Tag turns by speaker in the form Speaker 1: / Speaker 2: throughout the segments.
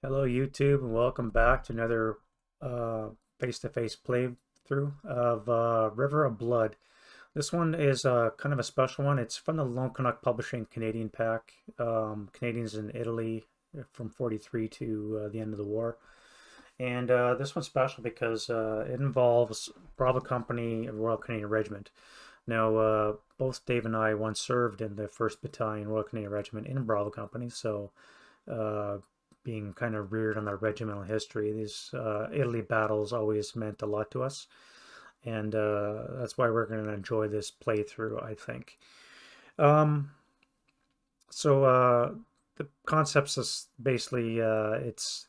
Speaker 1: Hello YouTube and welcome back to another face-to-face playthrough of River of Blood. This one is kind of a special one. It's from the Lone Canuck Publishing Canadian pack. Canadians in Italy from 43 to the end of the war. And this one's special because it involves Bravo Company of Royal Canadian Regiment. Now, both Dave and I once served in the 1st Battalion Royal Canadian Regiment in Bravo Company, so uh, being kind of reared on our regimental history, these Italy battles always meant a lot to us, and that's why we're going to enjoy this playthrough, I think. Um, so the concepts is basically it's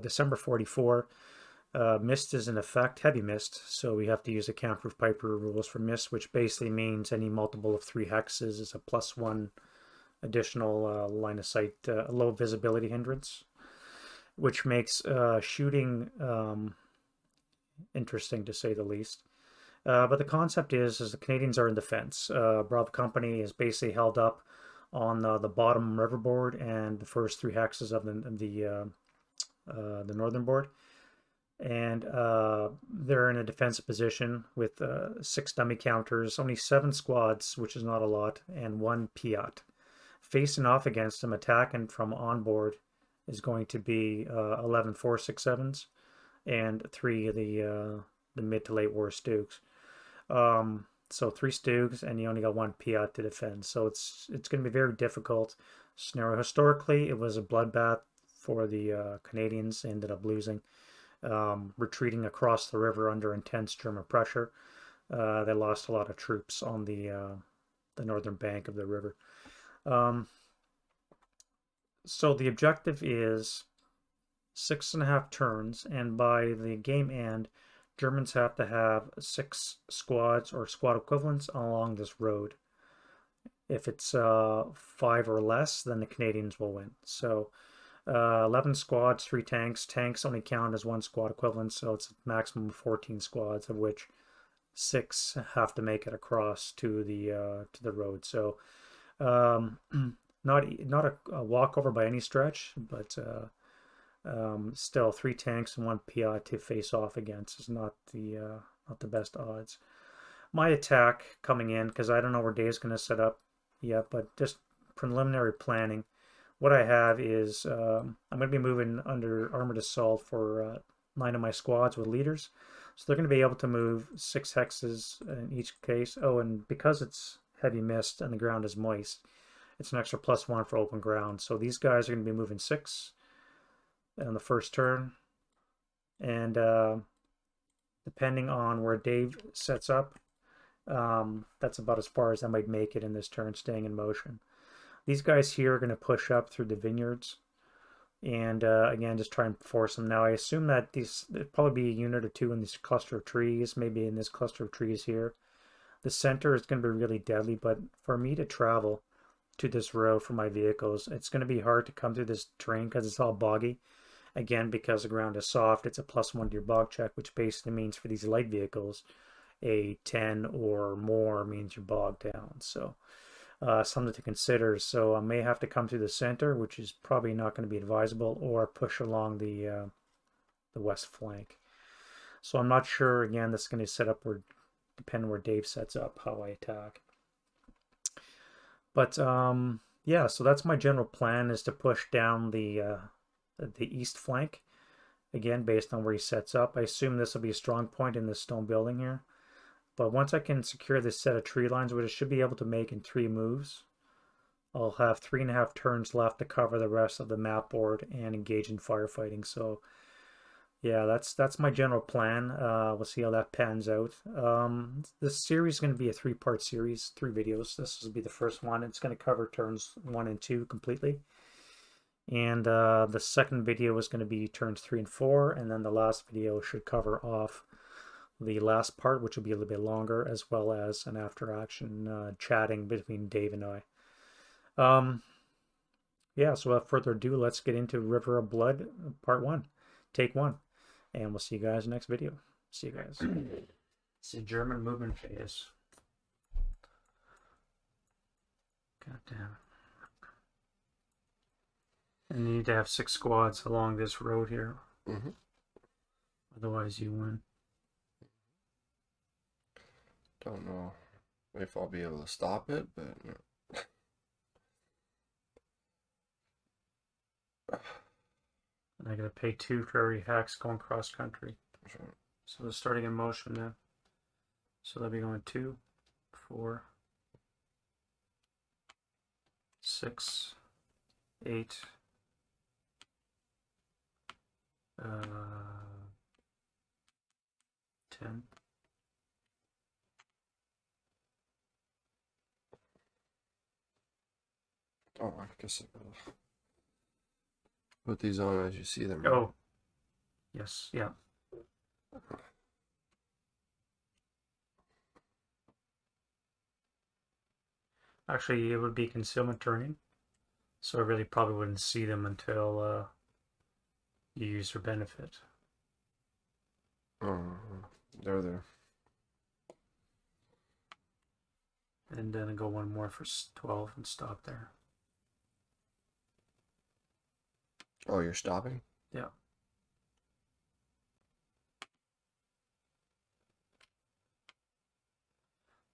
Speaker 1: December 44. Mist is in effect, heavy mist, so we have to use the Camproof Piper rules for mist, which basically means any multiple of 3 hexes is a +1 additional line of sight, low visibility hindrance, which makes shooting interesting to say the least. But the concept is the Canadians are in defense. Bravo Company is basically held up on the bottom riverboard and the first 3 hexes of the northern board, and they're in a defensive position with 6 dummy counters, only 7 squads, which is not a lot, and 1 Piat. Facing off against them, attacking from on board, is going to be 11 4.67s and 3 of the mid to late war Stooks. So 3 Stooks, and you only got 1 Piat to defend. So it's going to be very difficult scenario. Historically, it was a bloodbath for the Canadians. Ended up losing, retreating across the river under intense German pressure. They lost a lot of troops on the northern bank of the river. So the objective is 6.5 turns, and by the game end, Germans have to have 6 squads or squad equivalents along this road. If it's 5 or less, then the Canadians will win. So 11 squads, 3 tanks. Tanks only count as 1 squad equivalent, so it's a maximum of 14 squads, of which 6 have to make it across to the road. So not a walkover by any stretch, but still 3 tanks and 1 PI to face off against is not the best odds. My attack coming in, because I don't know where Dave's going to set up yet, but just preliminary planning. What I have is I'm going to be moving under armored assault for 9 of my squads with leaders. So they're going to be able to move 6 hexes in each case. Oh, and because it's heavy mist and the ground is moist, it's an extra +1 for open ground. So these guys are going to be moving 6 on the first turn. And depending on where Dave sets up, that's about as far as I might make it in this turn, staying in motion. These guys here are going to push up through the vineyards. And again, just try and force them. Now, I assume that there'll probably be a unit or 2 in this cluster of trees, maybe in this cluster of trees here. The center is going to be really deadly, but for me to travel to this road for my vehicles, it's going to be hard to come through this terrain because it's all boggy. Again, because the ground is soft, it's a +1 to your bog check, which basically means for these light vehicles, a 10 or more means you're bogged down. So something to consider. So I may have to come through the center, which is probably not going to be advisable, or push along the west flank. So I'm not sure. Again, this is going to set up where, depending where Dave sets up, how I attack. But yeah, so that's my general plan, is to push down the east flank, again based on where he sets up. I assume this will be a strong point in this stone building here. But once I can secure this set of tree lines, which I should be able to make in 3 moves, I'll have 3.5 turns left to cover the rest of the map board and engage in firefighting. So yeah, that's my general plan. We'll see how that pans out. This series is going to be a 3-part series, 3 videos. This will be the first one. It's going to cover turns 1 and 2 completely. And the second video is going to be turns 3 and 4, and then the last video should cover off the last part, which will be a little bit longer, as well as an after action chatting between Dave and I. Yeah, so without further ado, let's get into River of Blood part 1, take 1, and we'll see you guys next video. See you guys. It's a German movement phase. God damn it. And you need to have 6 squads along this road here.
Speaker 2: Mm-hmm.
Speaker 1: Otherwise, you win.
Speaker 2: Don't know if I'll be able to stop it, but
Speaker 1: And I gotta pay 2 for every hex going cross country.
Speaker 2: sure.
Speaker 1: So it's starting in motion now. So they'll be going 2, 4, 6, 8, 10.
Speaker 2: Oh, I guess I'll put these on as you see them.
Speaker 1: Oh, yes, yeah. Actually, it would be concealment terrain, so I really probably wouldn't see them until you use their benefit.
Speaker 2: Oh, they're there.
Speaker 1: And then go one more for 12 and stop there.
Speaker 2: Oh, you're stopping?
Speaker 1: Yeah.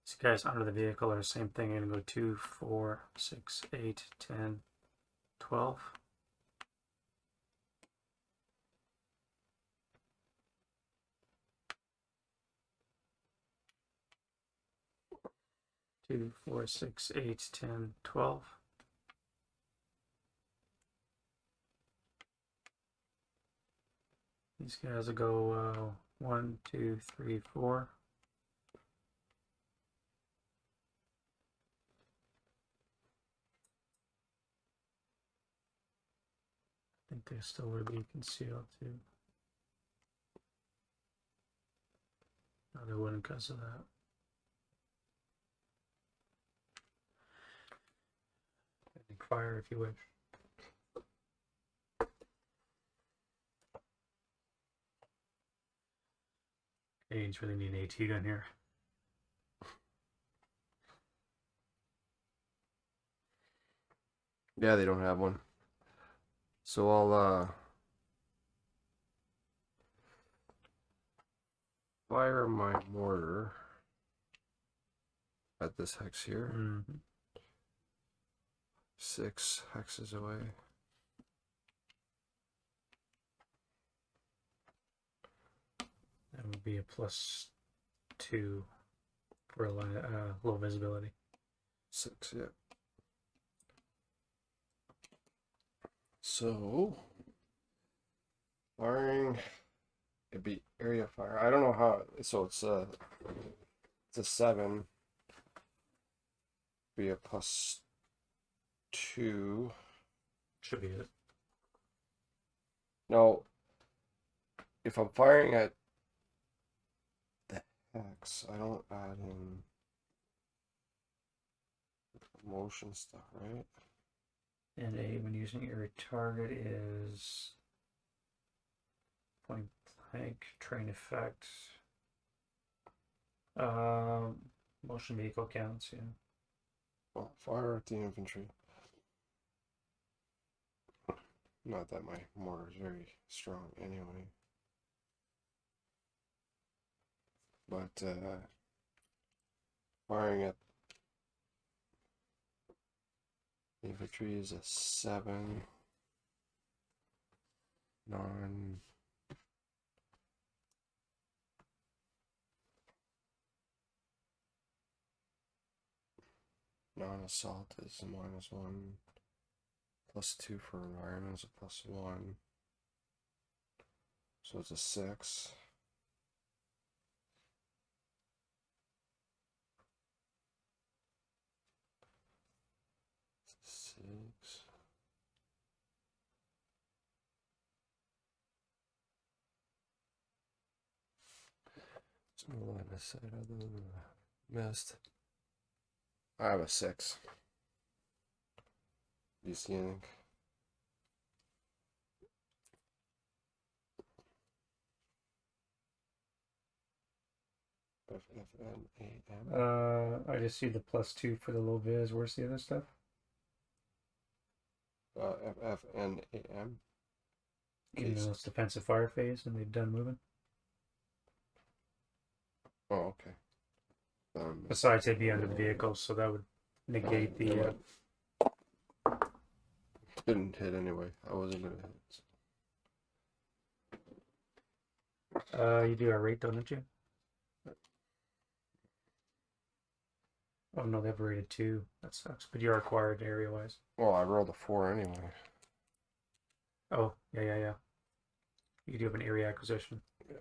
Speaker 1: These guys under the vehicle are the same thing. I'm going to go 2, 4, 6, 8, 10, 12. Two, 4, 6, 8, 10, 12. These guys will go 1, 2, 3, 4. I think they still would be concealed too. No, they wouldn't because of that. Fire if you wish. Canadians really need an AT gun here.
Speaker 2: Yeah, they don't have one. So I'll fire my mortar at this hex here.
Speaker 1: Mm-hmm.
Speaker 2: 6 hexes away.
Speaker 1: That would be a +2 for low visibility.
Speaker 2: 6, yeah. So firing, it'd be area fire. I don't know how. So it's a 7. Be a +2.
Speaker 1: Should be it.
Speaker 2: Now, if I'm firing at the hex, I don't add in motion stuff, right?
Speaker 1: And when using area target is point blank, train effect. Motion vehicle counts, yeah.
Speaker 2: Well, fire at the infantry. Not that my mortar is very strong anyway. But firing at infantry is a 7. Non-assault is a -1. +2 for environment is a +1. So it's a 6. It's a 6. There's no line of sight other than the mist. I have a 6. Do you see anything?
Speaker 1: I just see the +2 for the low vis. Where's the other stuff?
Speaker 2: FFNAM.
Speaker 1: Even though it's defensive fire phase and they've done moving.
Speaker 2: Oh, okay.
Speaker 1: Besides, they'd be under the vehicles, so that would negate the.
Speaker 2: Didn't hit anyway. I wasn't gonna hit.
Speaker 1: You do a rate though, don't you? Oh no, they've rated 2. That sucks. But you're required area wise.
Speaker 2: Well, I rolled a 4 anyway.
Speaker 1: Oh, yeah. You do have an area acquisition.
Speaker 2: Yeah.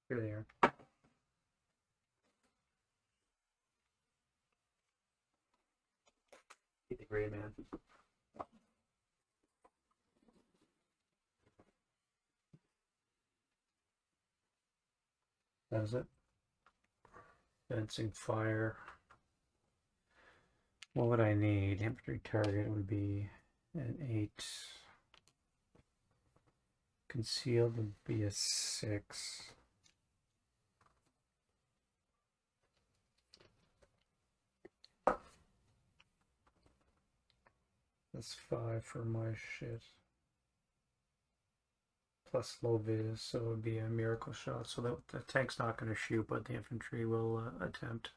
Speaker 1: Here they are. Get the gray man. That is it. Fencing fire. What would I need? Infantry target would be an 8. Concealed would be a 6. That's 5 for my shit. Plus low vis, so it would be a miracle shot. So that the tank's not going to shoot, but the infantry will attempt.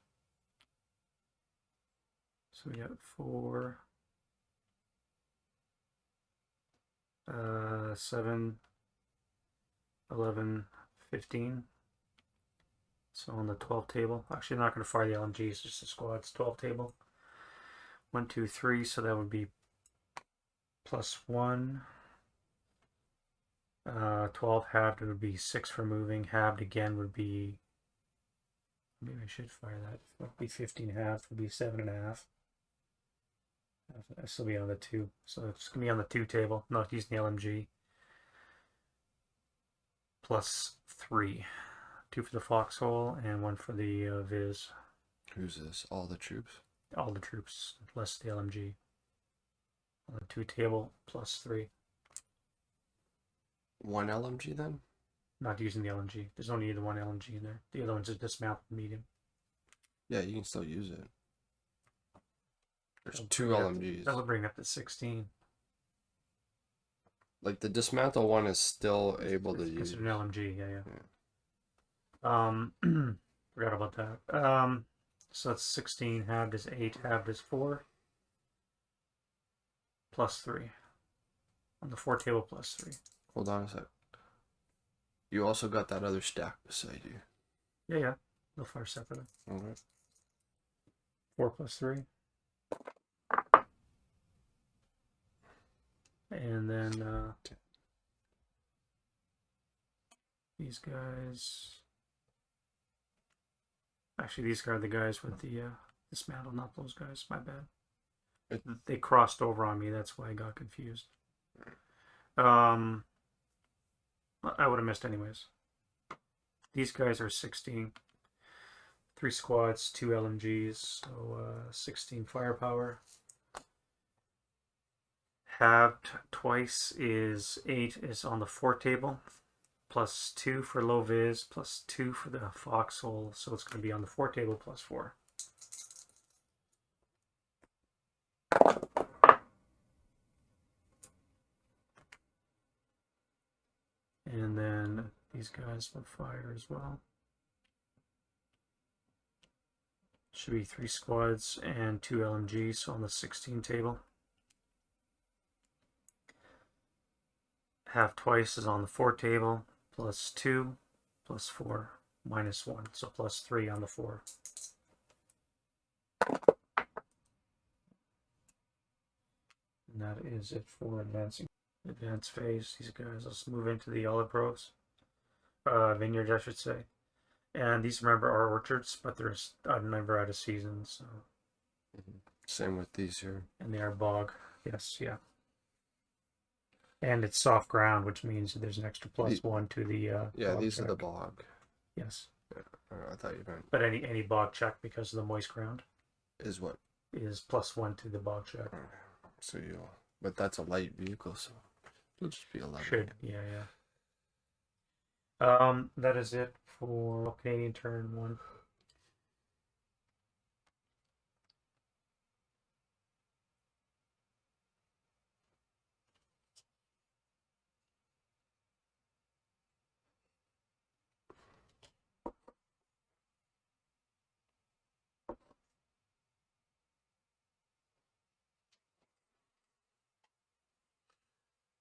Speaker 1: So we got 4, 7, 11, 15. So on the 12 table. Actually, I'm not going to fire the LMGs, just the squads. 12 table. 1, 2, 3. So that would be +1. 12 halved would be 6 for moving. Halved again would be. Maybe I should fire that. It would be 15 halved. Would be 7.5. I'll still be on the 2. So it's going to be on the 2 table. Not using the LMG. +3. 2 for the foxhole and 1 for the Viz.
Speaker 2: Who's this? All the troops?
Speaker 1: All the troops, less the LMG. On the 2 table, +3.
Speaker 2: 1 LMG then?
Speaker 1: Not using the LMG. There's only the 1 LMG in there. The other one's a dismounted medium.
Speaker 2: Yeah, you can still use it. There's 2 LMGs.
Speaker 1: That would bring up to 16.
Speaker 2: Like the dismantle one is still able to use.
Speaker 1: Considered an LMG, yeah. Forgot about that. So that's 16. Halved is 8. Halved is 4. +3. On the 4 table, +3.
Speaker 2: Hold on a sec. You also got that other stack beside you.
Speaker 1: Yeah. They'll fire separately.
Speaker 2: Okay.
Speaker 1: 4 +3. And then these guys. Actually, these are the guys with the dismantle, not those guys. My bad. They crossed over on me. That's why I got confused. I would have missed anyways. These guys are 16. 3 squads, 2 LMGs, so 16 firepower. Halved twice is 8 is on the 4 table. +2 for low vis, +2 for the foxhole, so it's going to be on the 4 table +4. And then these guys will fire as well. Should be 3 squads and 2 LMGs on the 16 table. Half twice is on the 4 table, +2, +4, -1, so +3 on the 4. And that is it for advancing. Advanced phase. These guys, let's move into the olive groves. Vineyards, I should say. And these, remember, are orchards, but they're never out of season, so.
Speaker 2: Same with these here.
Speaker 1: And they are bog. Yes, yeah. And it's soft ground, which means there's an extra plus
Speaker 2: The-
Speaker 1: one to the
Speaker 2: Yeah,
Speaker 1: bog
Speaker 2: these are the
Speaker 1: check.
Speaker 2: bog.
Speaker 1: Yes.
Speaker 2: I thought you meant
Speaker 1: But any bog check because of the moist ground
Speaker 2: is what.
Speaker 1: is plus one to the bog check.
Speaker 2: So you'll, but that's a light vehicle, so it'll just be 11.
Speaker 1: Should, yeah. That is it for Canadian turn 1.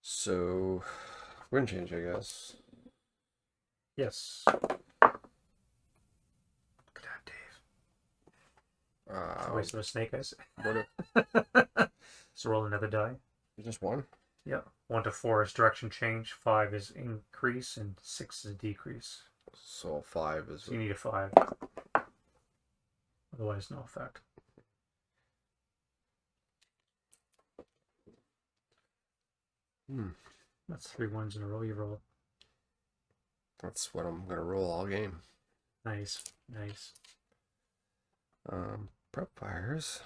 Speaker 2: So wind change, I guess.
Speaker 1: Yes. Look at that, Dave. Waste of a snake eyes.
Speaker 2: What if
Speaker 1: So roll another die.
Speaker 2: just one?
Speaker 1: Yeah. 1 to 4 is direction change. 5 is increase, and 6 is decrease.
Speaker 2: So 5 is.
Speaker 1: So you need a 5. Otherwise, no effect. That's 3 ones in a row you rolled.
Speaker 2: That's what I'm gonna roll all game.
Speaker 1: Nice.
Speaker 2: Prep fires.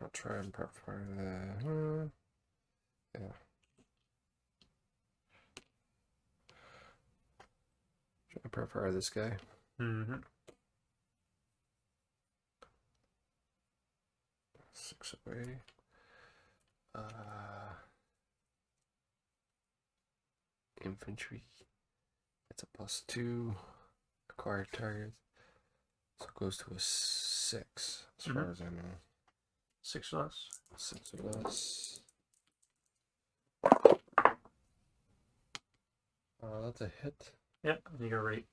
Speaker 2: I'll try and prep fire the. Yeah. Try and prep fire this guy.
Speaker 1: Mm-hmm.
Speaker 2: 6 away. Infantry. It's a +2. Acquired target. So it goes to a 6, as far as I know.
Speaker 1: 6 less.
Speaker 2: 6 or less. That's a hit.
Speaker 1: Yep, you got rate.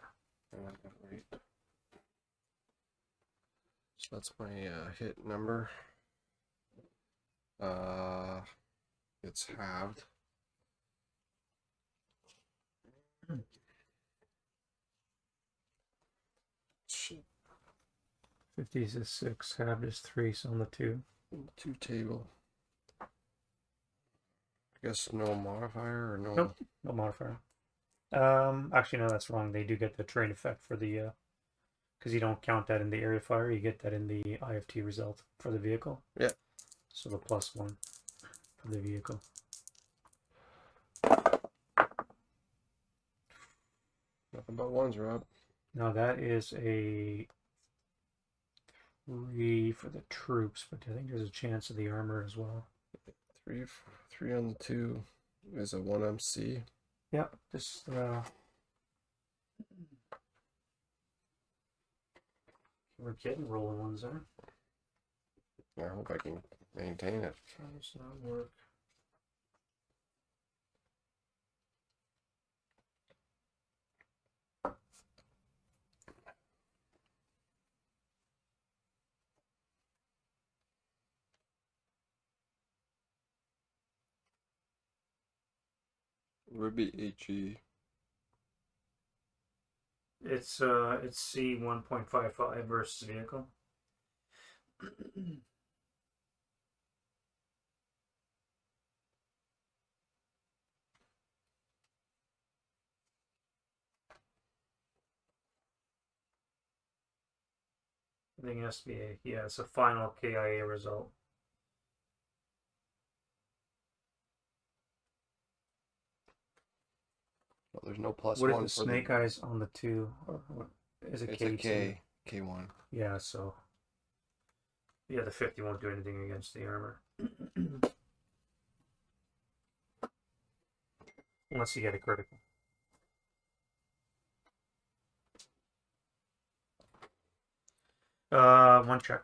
Speaker 2: Right. So that's my hit number. It's halved. Shit.
Speaker 1: 50 is 6, halved is 3, so on the 2.
Speaker 2: 2 table. I guess no modifier or no.
Speaker 1: Nope, no modifier. Actually, no, that's wrong. They do get the terrain effect for the, because you don't count that in the area fire. You get that in the IFT result for the vehicle.
Speaker 2: Yeah.
Speaker 1: So the +1 for the vehicle.
Speaker 2: Nothing but ones, Rob.
Speaker 1: Now that is a 3 for the troops, but I think there's a chance of the armor as well.
Speaker 2: 3 on the 2 is a 1 MC.
Speaker 1: Yeah, just we're getting rolling ones there.
Speaker 2: I hope I can maintain it.
Speaker 1: Does not work.
Speaker 2: Would be HE.
Speaker 1: It's C 1.55 versus vehicle. I think it has to be it's a final KIA result.
Speaker 2: Well, there's no plus
Speaker 1: What
Speaker 2: one
Speaker 1: is the
Speaker 2: for
Speaker 1: snake eyes on the 2? Or what is it?
Speaker 2: It's
Speaker 1: K2?
Speaker 2: a K, K1.
Speaker 1: Yeah, so the 50 won't do anything against the armor. Unless you get a critical. One check.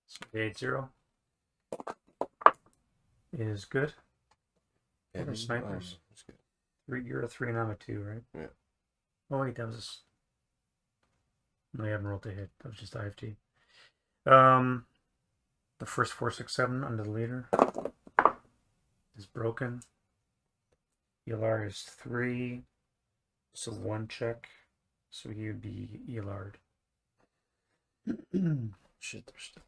Speaker 1: So the 8-0 is good.
Speaker 2: Yeah,
Speaker 1: What are snipers?
Speaker 2: that's good.
Speaker 1: You're a 3 and I'm a 2, right?
Speaker 2: Yeah.
Speaker 1: Oh wait, that was no, you haven't rolled to hit. That was just IFT. The first 4, 6, 7 under the leader. is broken. ELR is 3, so 1 check. So you'd be ELR'd.
Speaker 2: Shit, there's still.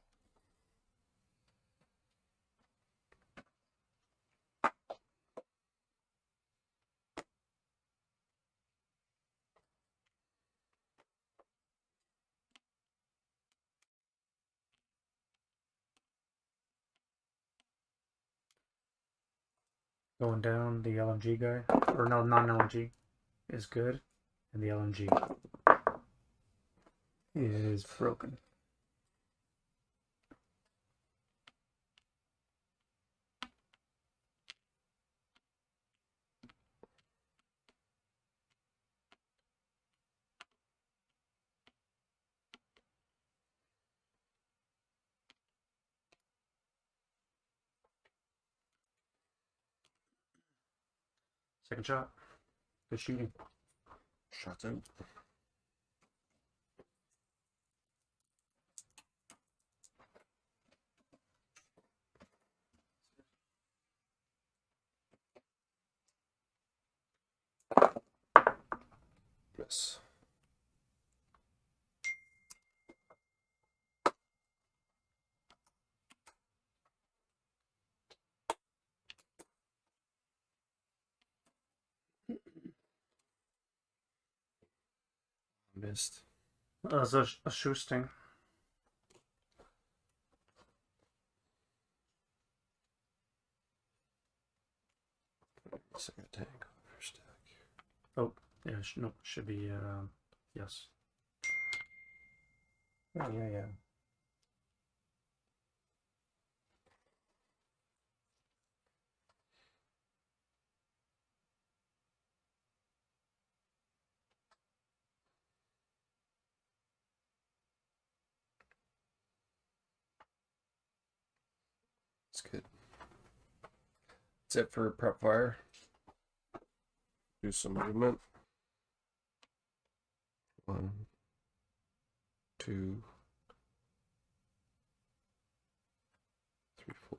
Speaker 1: Going down, the LMG guy, or no, non-LMG, is good, and the LMG is broken. Second shot. Good shooting.
Speaker 2: Shots out. Miss. Missed.
Speaker 1: That's a shoesting.
Speaker 2: Second tank. First stack.
Speaker 1: Oh, yeah, no, should be, yes. Yeah.
Speaker 2: That's good. That's it for prep fire. Do some movement. 1, 2, 3, 4.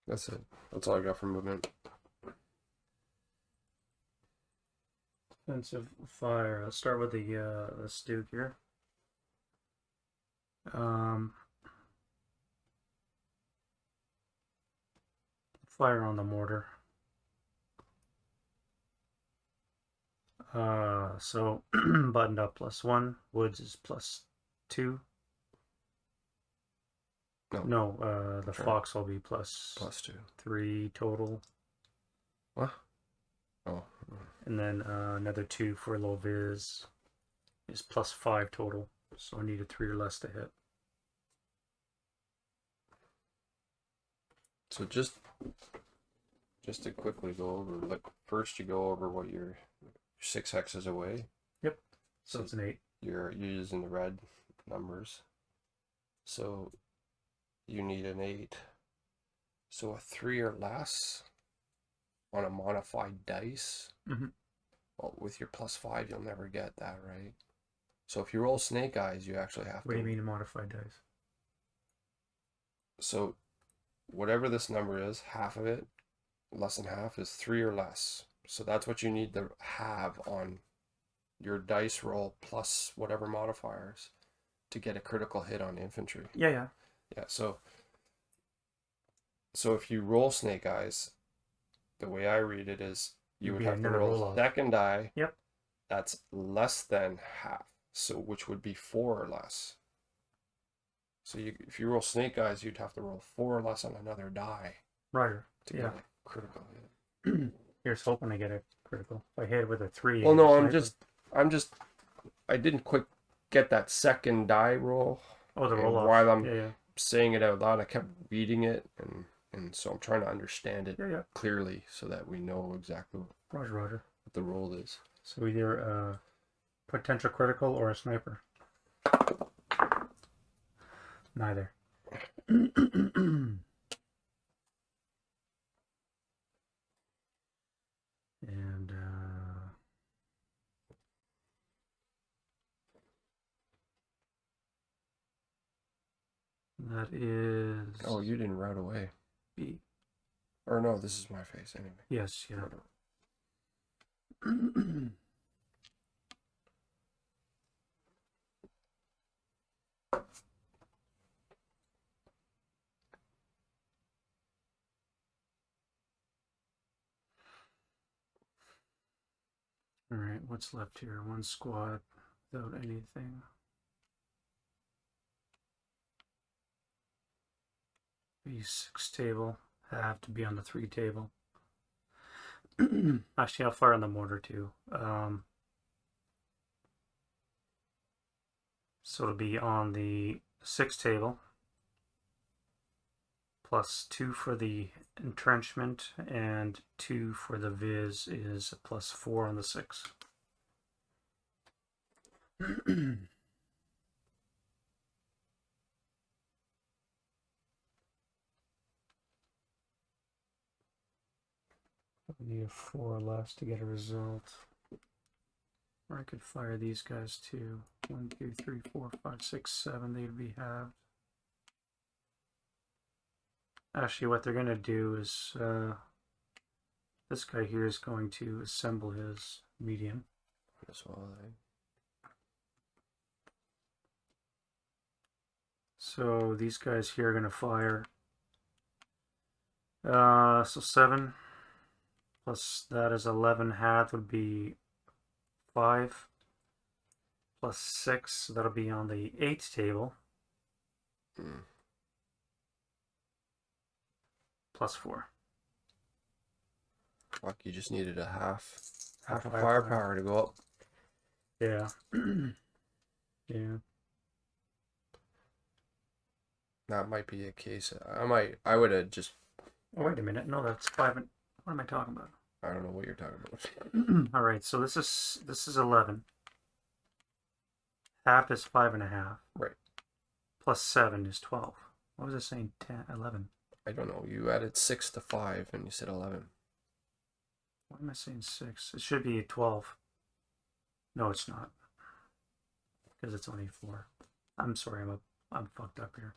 Speaker 2: That's it. That's all I got for movement.
Speaker 1: Offensive fire. Let's start with the Stuke here. Fire on the mortar. So buttoned up +1. Woods is +2. No, the fox will be
Speaker 2: +2.
Speaker 1: 3 total.
Speaker 2: What? Oh.
Speaker 1: And then another 2 for low vis is +5 total. So I need a 3 or less to hit.
Speaker 2: So just to quickly go over, like first you go over what your 6 hexes away.
Speaker 1: Yep. So it's an 8.
Speaker 2: You're using the red numbers. So you need an 8. So a 3 or less on a modified dice.
Speaker 1: Mm-hmm.
Speaker 2: Well, with your +5, you'll never get that, right? So if you roll snake eyes, you actually have to.
Speaker 1: What do you mean modified dice?
Speaker 2: So whatever this number is, half of it, less than half, is 3 or less. So that's what you need to have on your dice roll plus whatever modifiers to get a critical hit on infantry.
Speaker 1: Yeah.
Speaker 2: Yeah, so if you roll snake eyes, the way I read it is you would have to roll second die.
Speaker 1: Yep.
Speaker 2: That's less than half. So which would be 4 or less. So if you roll snake eyes, you'd have to roll 4 or less on another die.
Speaker 1: Right.
Speaker 2: To get a critical hit.
Speaker 1: Here's hoping to get a critical. If I hit with a 3.
Speaker 2: Well, no, I didn't quite get that second die roll.
Speaker 1: Oh, the
Speaker 2: And
Speaker 1: roll off.
Speaker 2: while I'm
Speaker 1: Yeah.
Speaker 2: saying it out loud, I kept reading it, and so I'm trying to understand it
Speaker 1: Yeah.
Speaker 2: clearly so that we know exactly
Speaker 1: Roger.
Speaker 2: what the roll is.
Speaker 1: So either a potential critical or a sniper. Neither. And that is.
Speaker 2: Oh, you didn't route away.
Speaker 1: B.
Speaker 2: Or no, this is my face anyway.
Speaker 1: Yes, yeah. All right, what's left here? One squad without anything. B6 table have to be on the 3 table. Actually, I'll fire on the mortar too. So it'll be on the 6 table. +2 for the entrenchment, and 2 for the viz is +4 on the 6. We need a 4 less to get a result. Or I could fire these guys too. 1, 2, 3, 4, 5, 6, 7. They'd be halved. Actually, what they're going to do is this guy here is going to assemble his medium. So these guys here are going to fire. So 7 plus that is 11 half would be 5 plus 6. So that'll be on the 8 table. +4.
Speaker 2: Fuck, you just needed a half of firepower to go up.
Speaker 1: Yeah. Yeah.
Speaker 2: That might be a case. I would have just.
Speaker 1: Oh, wait a minute. No, that's 5. What am I talking about?
Speaker 2: I don't know what you're talking about.
Speaker 1: All right. So this is 11. Half is 5.5.
Speaker 2: Right.
Speaker 1: +7 is 12. What was I saying? 10, 11.
Speaker 2: I don't know. You added 6 to 5, and you said 11.
Speaker 1: Why am I saying 6? It should be 12. No, it's not. Because it's only 4. I'm sorry. I'm fucked up here.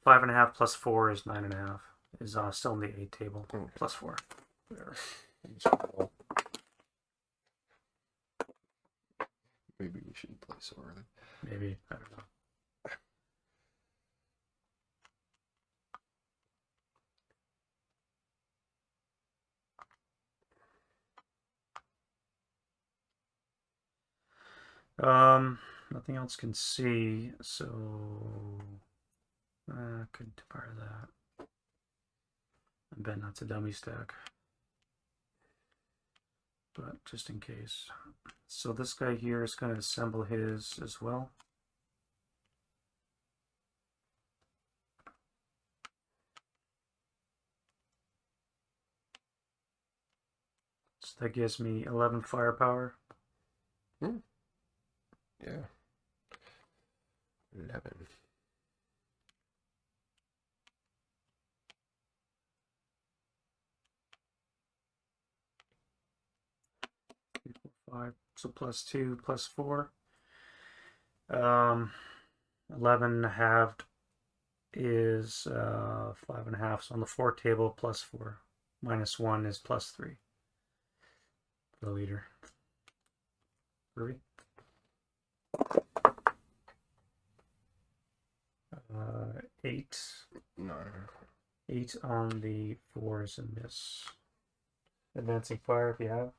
Speaker 1: 5.5 plus 4 is 9.5. Is still in the 8 table.
Speaker 2: Okay.
Speaker 1: +4.
Speaker 2: There. Maybe we shouldn't play so early.
Speaker 1: Maybe. I don't know. Nothing else can see, so could part of that. I bet that's a dummy stack, but just in case. So this guy here is going to assemble his as well. So that gives me 11 firepower.
Speaker 2: Yeah. 11.
Speaker 1: So +2 +4. 11 halved is 5.5. So on the 4 table, +4. -1 is +3. For the leader. Ruby? 8.
Speaker 2: No.
Speaker 1: 8 on the 4s in this. Advancing fire if you have.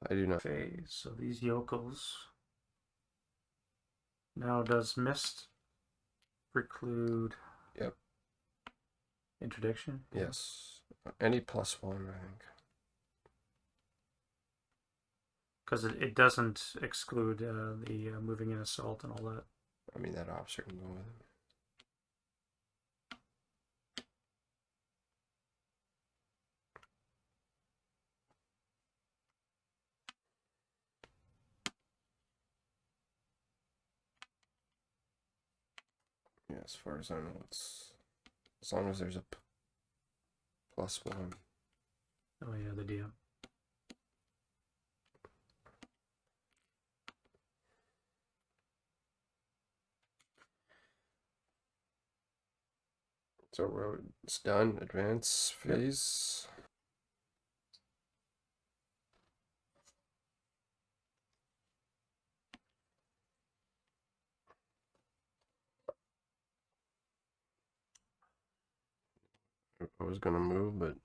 Speaker 2: I do not.
Speaker 1: Phase. So these yokels. Now does mist preclude?
Speaker 2: Yep.
Speaker 1: Interdiction?
Speaker 2: Yes. Any +1, I think.
Speaker 1: because it doesn't exclude the moving in assault and all that.
Speaker 2: I mean, that officer can go with it. Yeah, as far as I know, it's as long as there's a +1.
Speaker 1: Oh yeah, the DM.
Speaker 2: So it's done. Advance phase. I was gonna move, but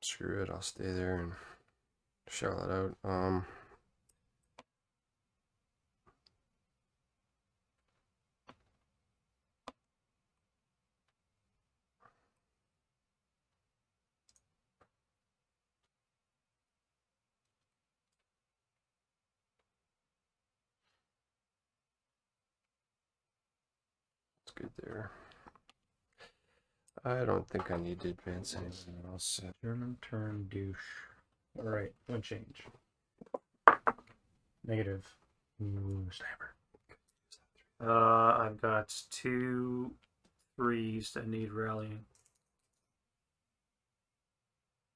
Speaker 2: screw it. I'll stay there and shell it out. It's good there. I don't think I need to advance anything else.
Speaker 1: German turn douche. All right, one change. Negative. Ooh, sniper. I've got 2 3s that need rallying.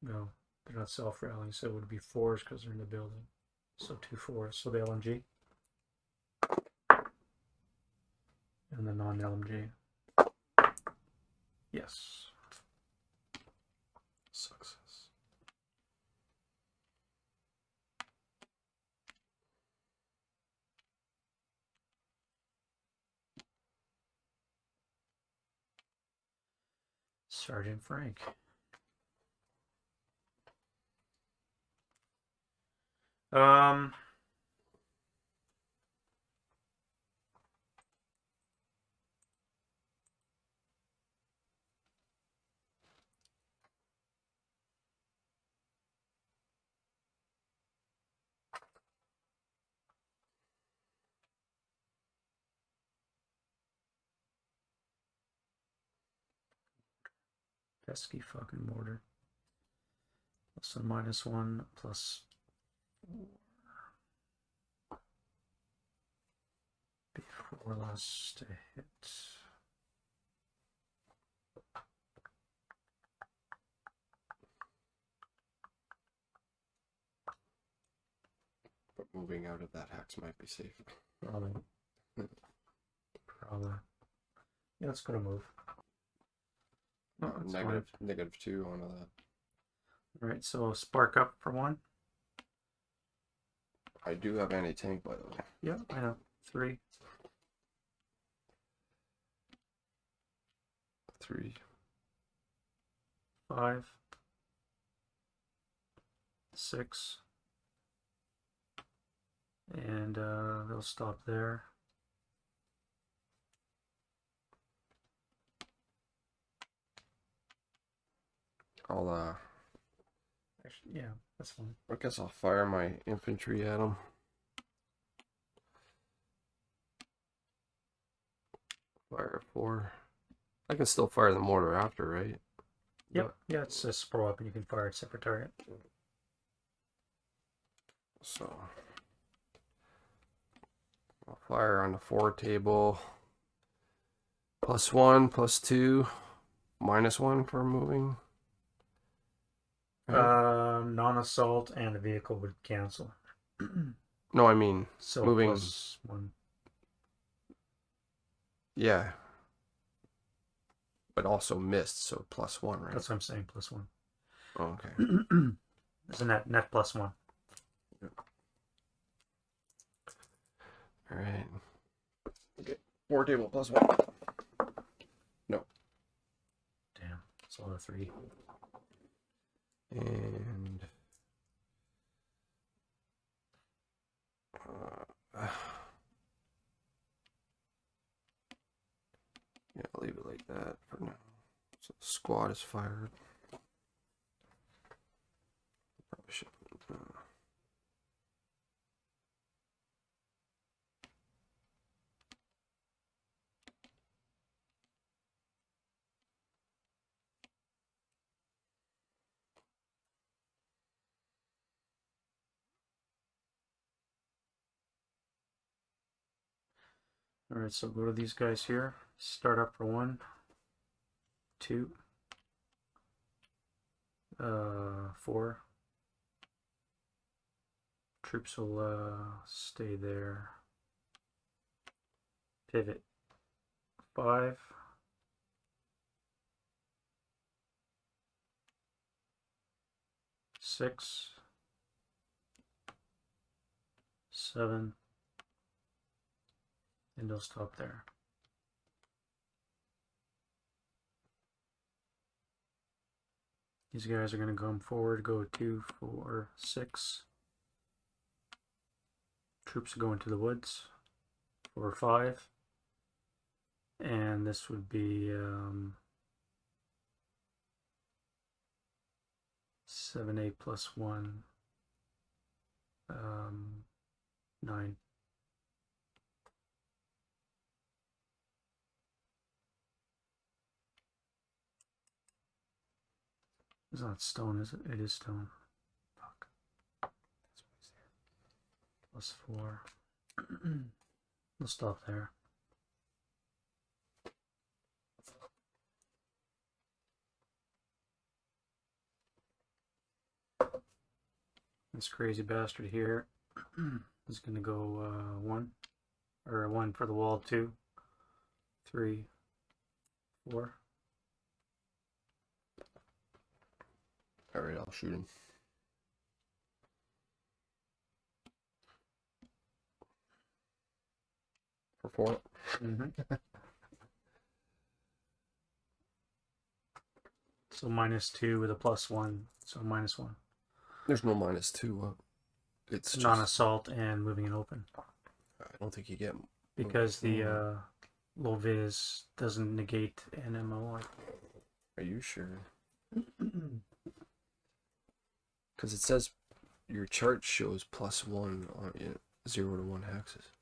Speaker 1: No, they're not self-rallying, so it would be 4s because they're in the building. So 2 4s. So the LMG. And the non-LMG. Yes.
Speaker 2: Success.
Speaker 1: Sergeant Frank. Pesky fucking mortar. +1 -1 +4. Before last to hit.
Speaker 2: But moving out of that hex might be safe.
Speaker 1: Probably. Probably. Yeah, let's go to move. Oh,
Speaker 2: -2 onto that.
Speaker 1: Alright, so spark up for 1.
Speaker 2: I do have anti-tank, by the way.
Speaker 1: Yeah, I know. 3.
Speaker 2: 3.
Speaker 1: 5. 6. And they'll stop there.
Speaker 2: I'll
Speaker 1: Actually, yeah, that's fine.
Speaker 2: I guess I'll fire my infantry at them. Fire 4. I can still fire the mortar after, right?
Speaker 1: Yep, yeah, it's a sprawl up and you can fire at separate target.
Speaker 2: So I'll fire on the 4 table. +1, +2, -1 for moving.
Speaker 1: Right. Non-assault and the vehicle would cancel.
Speaker 2: No, I mean
Speaker 1: so
Speaker 2: moving.
Speaker 1: +1.
Speaker 2: Yeah. But also missed, so +1, right?
Speaker 1: That's what I'm saying, +1.
Speaker 2: Oh, okay.
Speaker 1: There's a net +1.
Speaker 2: Yep. All right. Okay. 4 table +1. No.
Speaker 1: Damn, it's all a 3.
Speaker 2: And squad is fired. Probably should.
Speaker 1: All right, so go to these guys here. Start up for 1, 2, 4. Troops will stay there. Pivot 5. 6, 7, and they'll stop there. These guys are going to come forward, go 2, 4, 6. Troops go into the woods, 4, 5. And this would be 7, 8 plus 1, 9. It's not stone, is it? It is stone. Fuck. Plus 4. We'll stop there. This crazy bastard here is going to go 1, or 1 for the wall, 2, 3, 4.
Speaker 2: All right, I'll shoot him. For 4.
Speaker 1: So -2 with a +1, so -1.
Speaker 2: There's no -2. It's
Speaker 1: non-assault and moving and open.
Speaker 2: I don't think you get
Speaker 1: because the low vis doesn't negate NMO.
Speaker 2: Are you sure? Because it says your chart shows +1 on 0 to 1 hexes.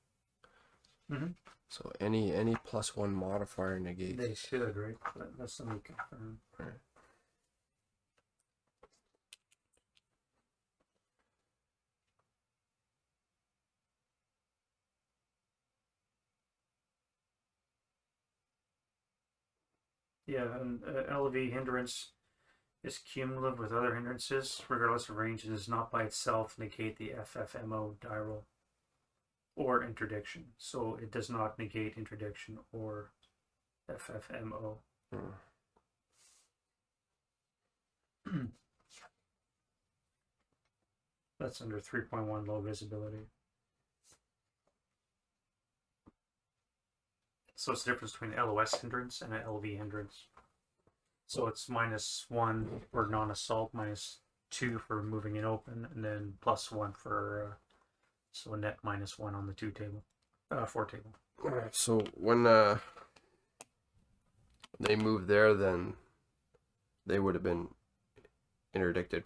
Speaker 2: So any +1 modifier negates.
Speaker 1: They should, right? But that's something confirmed.
Speaker 2: Right.
Speaker 1: Yeah, and LV hindrance is cumulative with other hindrances, regardless of range. It does not by itself negate the FFMO die roll or interdiction. So it does not negate interdiction or FFMO. That's under 3.1 low visibility. So it's the difference between an LOS hindrance and an LV hindrance. So it's -1 for non-assault, -2 for moving it open, and then +1 for so a net -1 on the 2 table, 4 table.
Speaker 2: Alright, so when they moved there, then they would have been interdicted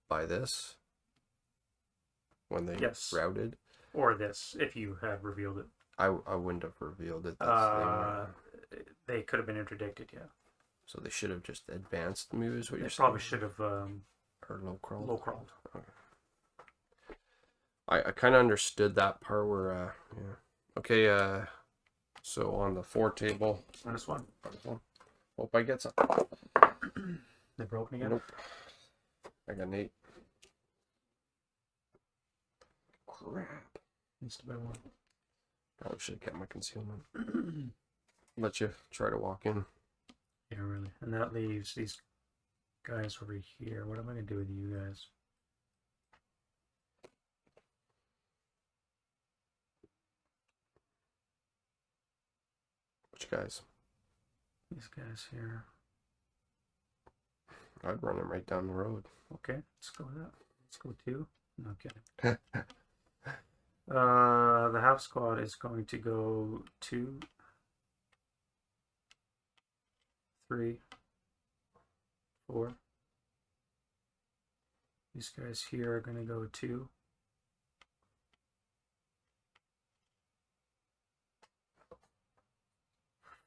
Speaker 2: by this when they routed.
Speaker 1: Or this, if you had revealed it.
Speaker 2: I wouldn't have revealed it.
Speaker 1: They could have been interdicted, yeah.
Speaker 2: So they should have just advanced moves. What
Speaker 1: they
Speaker 2: you're
Speaker 1: probably
Speaker 2: saying?
Speaker 1: should have
Speaker 2: or low crawled.
Speaker 1: Low crawled.
Speaker 2: Okay. I kind of understood that part where yeah. Okay. So on the 4 table.
Speaker 1: -1.
Speaker 2: Hope I get some.
Speaker 1: They broke again.
Speaker 2: Nope. I got an 8. Crap.
Speaker 1: Needs to be 1.
Speaker 2: Probably should have kept my concealment. Let you try to walk in.
Speaker 1: Yeah, really. And that leaves these guys over here. What am I going to do with you guys?
Speaker 2: Which guys?
Speaker 1: These guys here.
Speaker 2: I'd run them right down the road.
Speaker 1: Okay, let's go with that. Let's go 2. No kidding. The half squad is going to go 2, 3, 4. These guys here are going to go 2.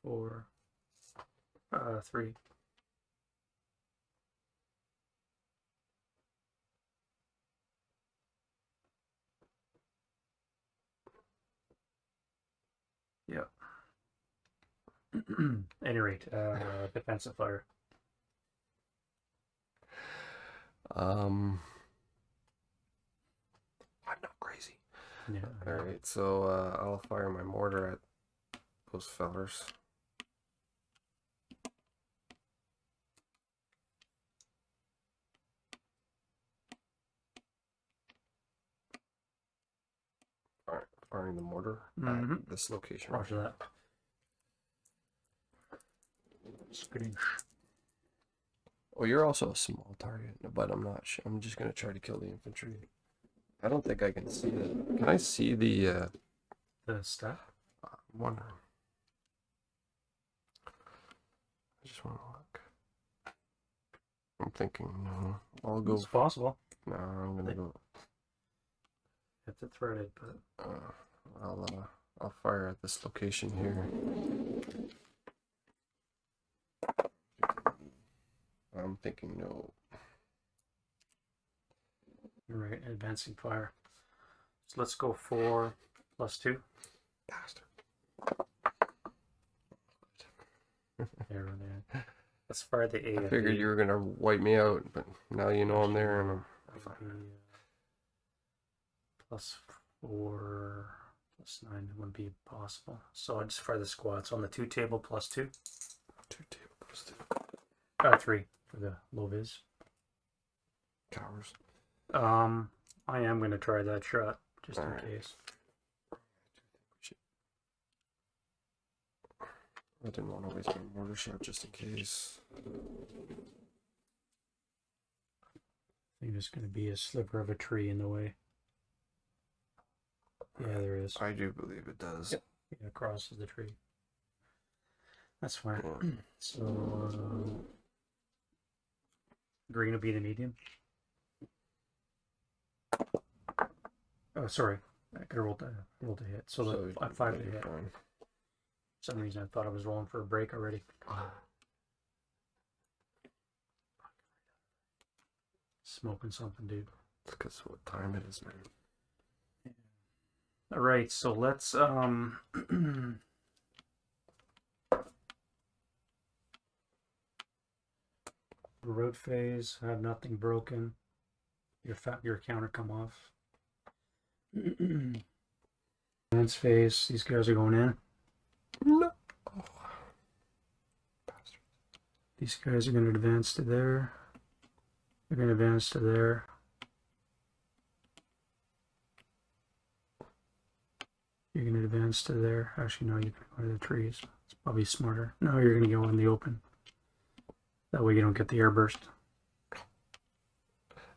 Speaker 1: 4, 3. Yep. Any rate, defensive fire.
Speaker 2: I'm not crazy.
Speaker 1: Yeah.
Speaker 2: All right, so I'll fire my mortar at those fellers. All right, firing the mortar at this location.
Speaker 1: Roger that. Screen.
Speaker 2: Oh, you're also a small target, but I'm not. I'm just gonna try to kill the infantry. I don't think I can see it. Can I see the
Speaker 1: stat?
Speaker 2: I'm wondering. I just want to look. I'm thinking, no. I'll go.
Speaker 1: It's possible.
Speaker 2: No, I'm gonna go.
Speaker 1: It's a threaded, but
Speaker 2: I'll fire at this location here. I'm thinking no.
Speaker 1: You're right, advancing fire. So let's go 4 plus 2.
Speaker 2: Bastard.
Speaker 1: There. Let's fire the A.
Speaker 2: I figured you were gonna wipe me out, but now you know I'm there and I'm fine.
Speaker 1: Plus 4 plus 9 wouldn't be possible. So I just fire the squats on the 2 table plus 2.
Speaker 2: 2 table plus 2.
Speaker 1: 3 for the low vis.
Speaker 2: Cowards.
Speaker 1: I am going to try that shot just in case.
Speaker 2: I didn't want to waste my mortar shot just in case.
Speaker 1: I think there's going to be a sliver of a tree in the way. Yeah, there is.
Speaker 2: I do believe it does.
Speaker 1: Yep. Yeah, it crosses the tree. That's fine.
Speaker 2: Yeah.
Speaker 1: So, green will be the medium. Oh, sorry. I could have rolled a hit. So I 5 to hit.
Speaker 2: Fine.
Speaker 1: For some reason I thought I was rolling for a break already. Smoking something, dude.
Speaker 2: It's because of what time it is, man.
Speaker 1: All right, so let's road phase, have nothing broken. Your counter come off. Advance phase, these guys are going in.
Speaker 2: No. Oh.
Speaker 1: These guys are going to advance to there. They're going to advance to there. You're going to advance to there. Actually, no, you can go to the trees. It's probably smarter. No, you're going to go in the open. That way you don't get the airburst.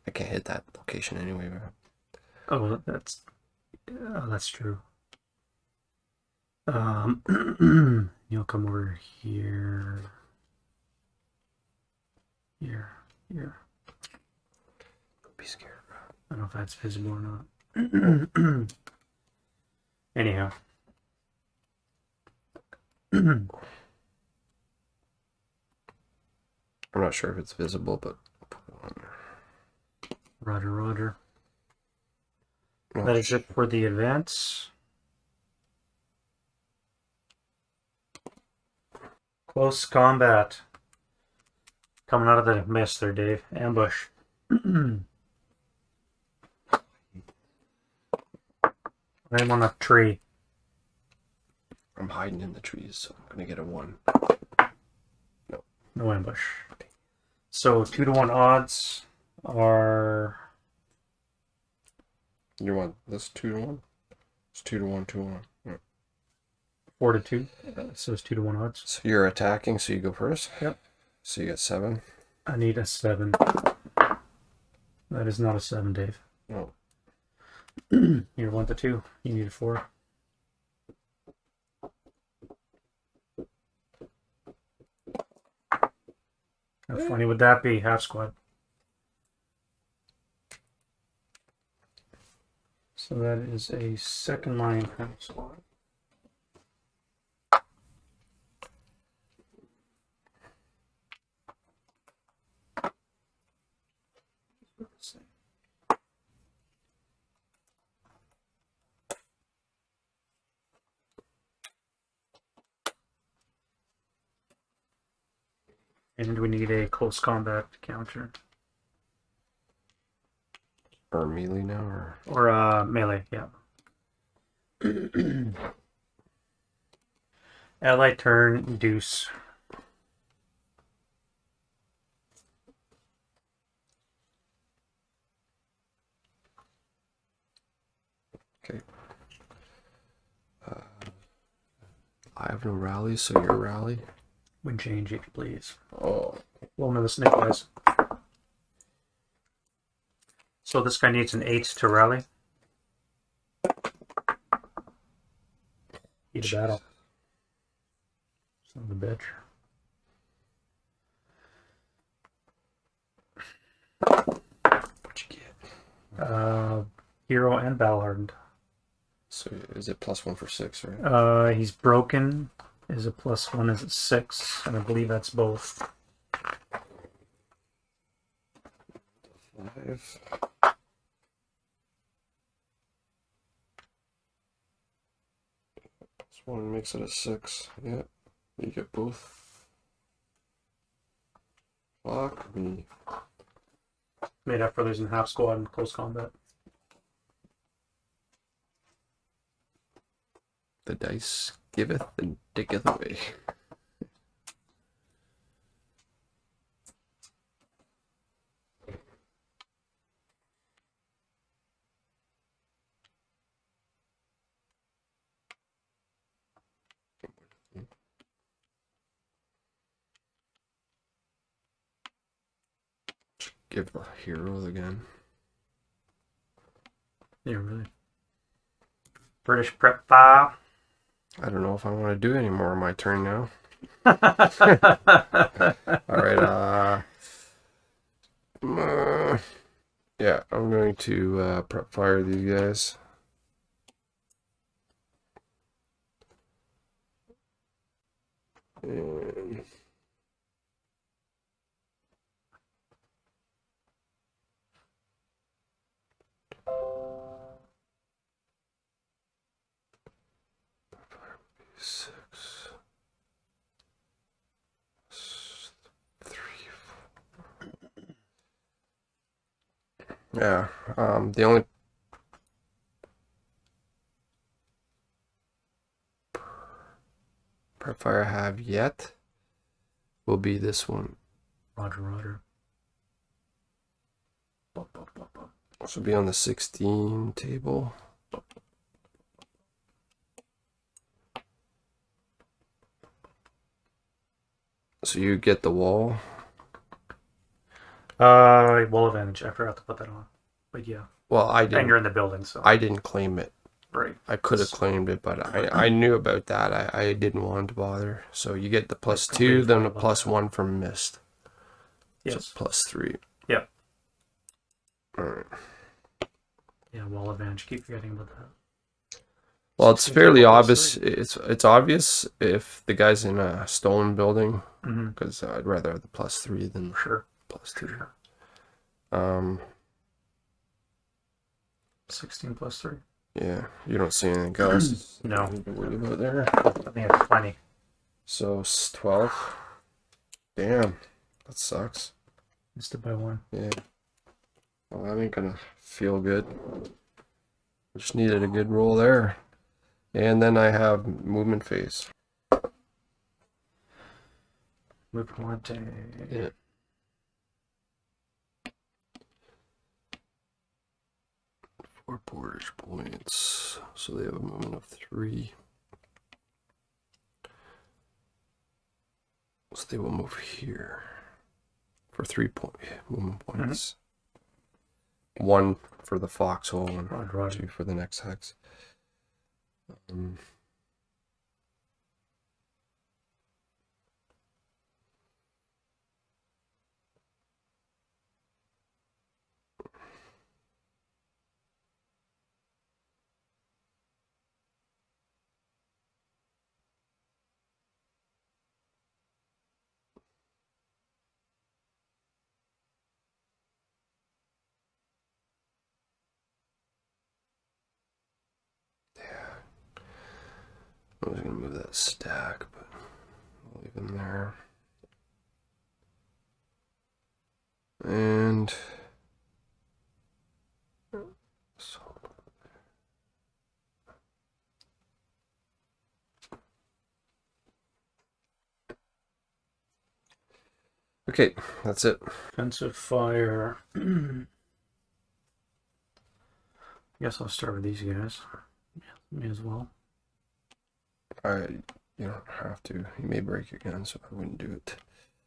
Speaker 2: I can't hit that location anyway, man.
Speaker 1: Oh, that's true. You'll come over here. Here.
Speaker 2: Be scared, bro.
Speaker 1: I don't know if that's visible or not. Anyhow.
Speaker 2: I'm not sure if it's visible, but put it on there.
Speaker 1: Roger.
Speaker 2: Oh,
Speaker 1: That is it for the advance. Close combat. Coming out of the mist there, Dave. Ambush. I'm on a tree.
Speaker 2: I'm hiding in the trees, so I'm gonna get a 1.
Speaker 1: No ambush. So 2-to-1 odds are.
Speaker 2: You want this 2-to-1? It's 2-to-1, 2-to-1. Yeah.
Speaker 1: 4-to-2. So it's 2-to-1 odds.
Speaker 2: So you're attacking, so you go first?
Speaker 1: Yep.
Speaker 2: So you get 7?
Speaker 1: I need a 7. That is not a 7, Dave.
Speaker 2: No.
Speaker 1: You're 1-to-2. You need a 4. How funny would that be? Half squad. So that is a second line half squad. And we need a close combat counter.
Speaker 2: Or melee now,
Speaker 1: or melee, yeah. Ally turn, deuce.
Speaker 2: Okay. I have no rally, so your rally.
Speaker 1: Wind change, if you please.
Speaker 2: Oh.
Speaker 1: Roll another snake, guys. So this guy needs an 8 to rally. Eat a battle. Son of a bitch.
Speaker 2: What'd you get?
Speaker 1: Hero and battle hardened.
Speaker 2: So is it +1 for 6, right?
Speaker 1: He's broken. Is a +1 is a 6, and I believe that's both.
Speaker 2: 5. +1 makes it a 6. Yeah. You get both. Fuck me.
Speaker 1: Made up for losing half squad in close combat.
Speaker 2: The dice giveth and taketh away. Give the hero again.
Speaker 1: Yeah, really. British prep file.
Speaker 2: I don't know if I want to do any more on my turn now. Alright, yeah, I'm going to prep fire these guys. And six, 3, 4. Yeah, the only prep fire I have yet will be this one.
Speaker 1: Roger, Roger.
Speaker 2: This will be on the 16 table. So you get the wall.
Speaker 1: Wall advantage. I forgot to put that on. But yeah.
Speaker 2: Well, I
Speaker 1: And you're
Speaker 2: didn't.
Speaker 1: in the building, so.
Speaker 2: I didn't claim it.
Speaker 1: Right.
Speaker 2: I could have claimed it, but I knew about that. I didn't want to bother. So you get the +2, then a +1 from mist.
Speaker 1: Yes.
Speaker 2: So +3.
Speaker 1: Yep.
Speaker 2: Alright.
Speaker 1: Yeah, wall advantage. Keep forgetting about that.
Speaker 2: Well, it's fairly obvious. It's obvious if the guy's in a stone building, because I'd rather have the +3 than
Speaker 1: Sure.
Speaker 2: +2.
Speaker 1: Sure. 16 +3.
Speaker 2: Yeah, you don't see anything else.
Speaker 1: No.
Speaker 2: Need to worry about there.
Speaker 1: I think it's 20.
Speaker 2: So 12. Damn, that sucks.
Speaker 1: Missed it by 1.
Speaker 2: Yeah. Well, that ain't gonna feel good. Just needed a good roll there. And then I have movement phase.
Speaker 1: Movement.
Speaker 2: Yeah. Four portage points. So they have a movement of 3. So they will move here for 3 movement points. 1 for the foxhole and
Speaker 1: Roger.
Speaker 2: 2 for the next hex. I was gonna move that stack, but I'll leave them there. And so okay, that's it.
Speaker 1: Defensive fire. I guess I'll start with these guys. Yeah, me as well.
Speaker 2: You don't have to. You may break again, so I wouldn't do it.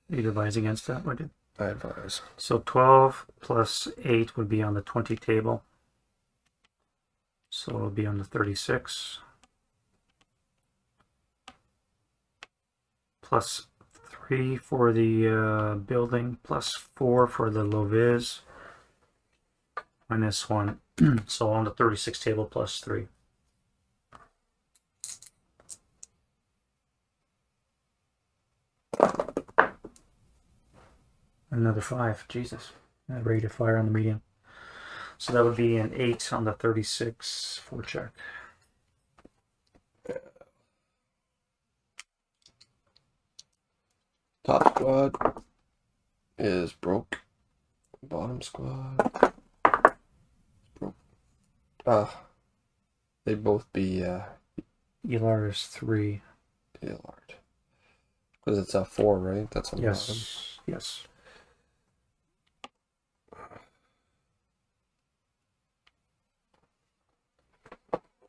Speaker 1: You'd advise against that, would you?
Speaker 2: I advise.
Speaker 1: So 12 plus 8 would be on the 20 table. So it'll be on the 36. Plus 3 for the building, plus 4 for the Loviz. Minus 1. So on the 36 table, plus 3. Another 5. Jesus. Ready to fire on the medium. So that would be an 8 on the 36 forecheck.
Speaker 2: Top squad is broke. Bottom squad broke. They'd both be
Speaker 1: ELR is 3.
Speaker 2: Lord. Because it's a 4, right? That's on
Speaker 1: Yes.
Speaker 2: bottom.
Speaker 1: Yes.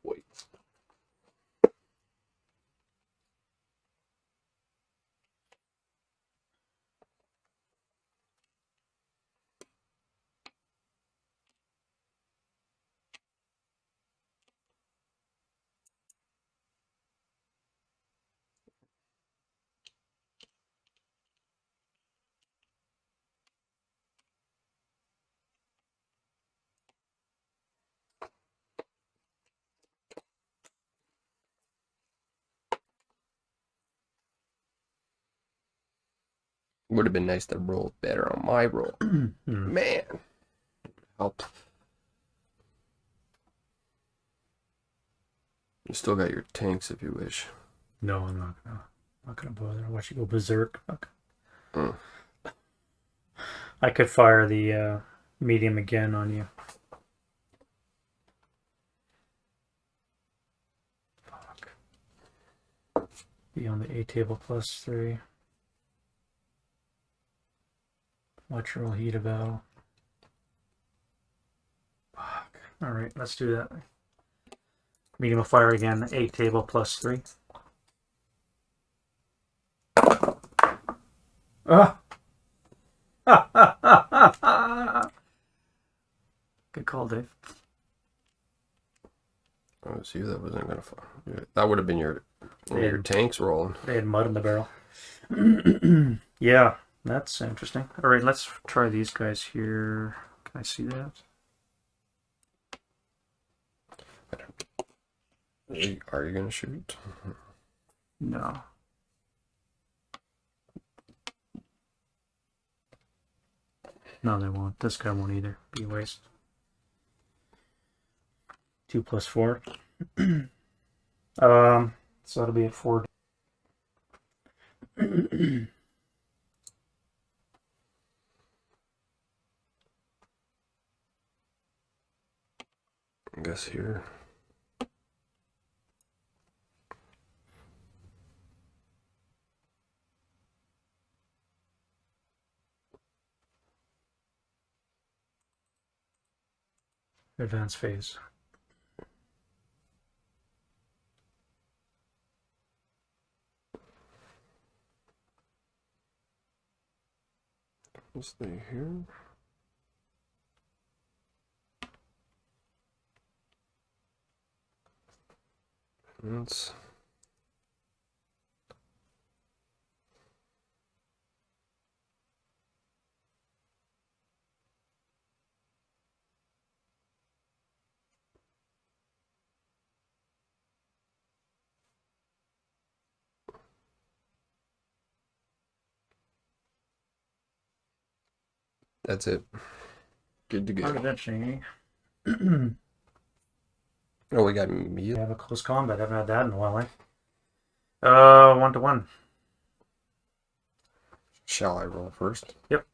Speaker 2: Wait. Would have been nice to roll better on my roll. Man. Help. You still got your tanks if you wish.
Speaker 1: No, I'm not gonna bother. I'll watch you go berserk. Okay. I could fire the medium again on you. Fuck. Be on the A table plus 3. Watch roll heat of battle. Fuck. Alright, let's do that. Medium will fire again, A table plus 3. Ah! Good call, Dave.
Speaker 2: Oh, it's you that wasn't gonna fire. That would have been your tanks rolling.
Speaker 1: They had mud in the barrel. Yeah, that's interesting. All right, let's try these guys here. Can I see that?
Speaker 2: Are you gonna shoot?
Speaker 1: No. No, they won't. This guy won't either. Be a waste. 2 plus 4. So that'll be a 4.
Speaker 2: I guess here.
Speaker 1: Advanced phase.
Speaker 2: Let's stay here. That's it. Good to go.
Speaker 1: Look at that, Shingy.
Speaker 2: Oh, we got meat.
Speaker 1: We have a close combat. I haven't had that in a while, eh? 1 to 1.
Speaker 2: Shall I roll first?
Speaker 1: Yep.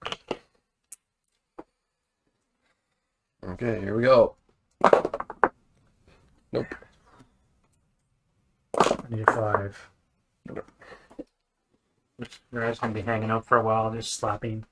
Speaker 2: Okay, here we go. Nope.
Speaker 1: I need a 5. Your eyes gonna be hanging out for a while, just slapping.